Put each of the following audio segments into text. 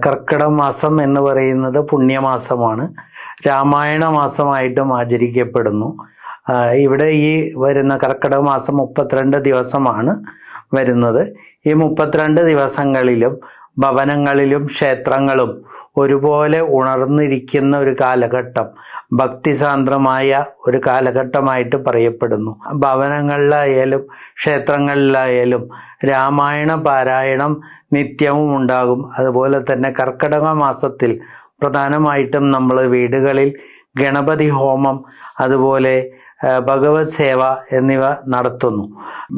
കർക്കിടക മാസം എന്ന് പറയുന്നത് പുണ്യമാസമാണ്. രാമായണ മാസമായിട്ടും ആചരിക്കപ്പെടുന്നു. ഇവിടെ ഈ വരുന്ന കർക്കിടക മാസം 32 ദിവസമാണ് വരുന്നത്. ഈ 32 ദിവസങ്ങളിലും ഭവനങ്ങളിലും ക്ഷേത്രങ്ങളും ഒരുപോലെ ഉണർന്നിരിക്കുന്ന ഒരു കാലഘട്ടം, ഭക്തിസാന്ദ്രമായ ഒരു കാലഘട്ടമായിട്ട് പറയപ്പെടുന്നു. ഭവനങ്ങളിലായാലും ക്ഷേത്രങ്ങളിലായാലും രാമായണ പാരായണം നിത്യവും ഉണ്ടാകും. അതുപോലെ തന്നെ കർക്കിടക മാസത്തിൽ പ്രധാനമായിട്ടും നമ്മൾ വീടുകളിൽ ഗണപതി ഹോമം, അതുപോലെ ഭഗവത് സേവ എന്നിവ നടത്തുന്നു.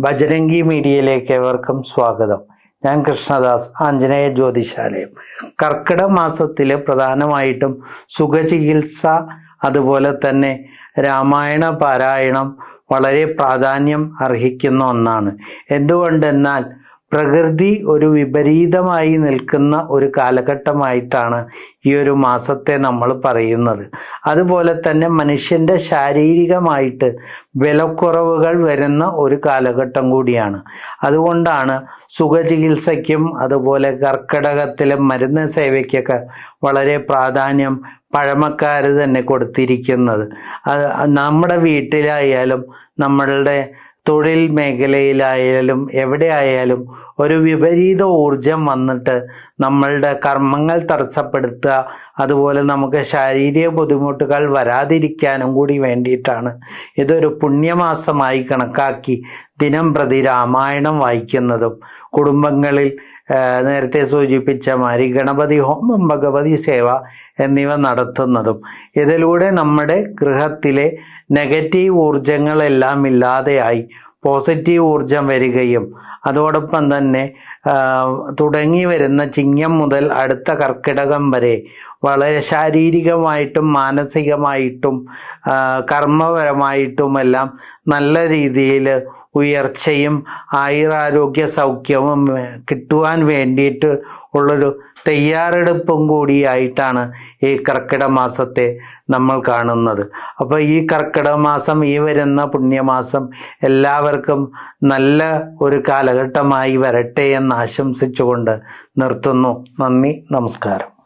ബജരംഗി മീഡിയയിലേക്ക് ഏവർക്കും സ്വാഗതം. ഞാൻ കൃഷ്ണദാസ്, ആഞ്ജനേയ ജ്യോതിശാലയം. കർക്കിടക മാസത്തിൽ പ്രധാനമായിട്ടും സുഖചികിത്സ, അതുപോലെ തന്നെ രാമായണ പാരായണം വളരെ പ്രാധാന്യം അർഹിക്കുന്ന ഒന്നാണ്. എന്തുകൊണ്ടെന്നാൽ പ്രകൃതി ഒരു വിപരീതമായി നിൽക്കുന്ന ഒരു കാലഘട്ടമായിട്ടാണ് ഈ ഒരു മാസത്തെ നമ്മൾ പറയുന്നത്. അതുപോലെ തന്നെ മനുഷ്യൻ്റെ ശാരീരികമായിട്ട് ബലക്കുറവുകൾ വരുന്ന ഒരു കാലഘട്ടം കൂടിയാണ്. അതുകൊണ്ടാണ് സുഖചികിത്സയ്ക്കും അതുപോലെ കർക്കിടകത്തിലെ മരുന്ന് സേവയ്ക്കൊക്കെ വളരെ പ്രാധാന്യം പഴമക്കാർ തന്നെ കൊടുത്തിരിക്കുന്നത്. നമ്മുടെ വീട്ടിലായാലും നമ്മളുടെ തൊഴിൽ മേഖലയിലായാലും എവിടെയായാലും ഒരു വിപരീത ഊർജം വന്നിട്ട് നമ്മളുടെ കർമ്മങ്ങൾ തടസ്സപ്പെടുത്തുക, അതുപോലെ നമുക്ക് ശാരീരിക ബുദ്ധിമുട്ടുകൾ വരാതിരിക്കാനും കൂടി വേണ്ടിയിട്ടാണ് ഇതൊരു പുണ്യമാസമായി കണക്കാക്കി ദിനം പ്രതി രാമായണം വായിക്കുന്നതും കുടുംബങ്ങളിൽ നേരത്തെ സൂചിപ്പിച്ച മാതിരി ഗണപതി ഹോമം, ഭഗവതി സേവ എന്നിവ നടത്തുന്നതും. ഇതിലൂടെ നമ്മുടെ ഗൃഹത്തിലെ നെഗറ്റീവ് ഊർജങ്ങളെല്ലാം ഇല്ലാതെയായി പോസിറ്റീവ് ഊർജം വരികയും അതോടൊപ്പം തന്നെ തുടങ്ങി വരുന്ന ചിങ്ങം മുതൽ അടുത്ത കർക്കിടകം വരെ വളരെ ശാരീരികമായിട്ടും മാനസികമായിട്ടും കർമ്മപരമായിട്ടുമെല്ലാം നല്ല രീതിയിൽ ഉയർച്ചയും ആയുരാരോഗ്യ സൗഖ്യവും കിട്ടുവാൻ വേണ്ടിയിട്ട് ഉള്ളൊരു തയ്യാറെടുപ്പും കൂടിയായിട്ടാണ് ഈ കർക്കിടക മാസത്തെ നമ്മൾ കാണുന്നത്. അപ്പോൾ ഈ കർക്കിടക മാസം, ഈ വരുന്ന പുണ്യമാസം എല്ലാവർക്കും നല്ല ഒരു കാലഘട്ടമായി വരട്ടെ എന്ന് ആശംസിച്ചുകൊണ്ട് നിർത്തുന്നു. നന്ദി, നമസ്കാരം.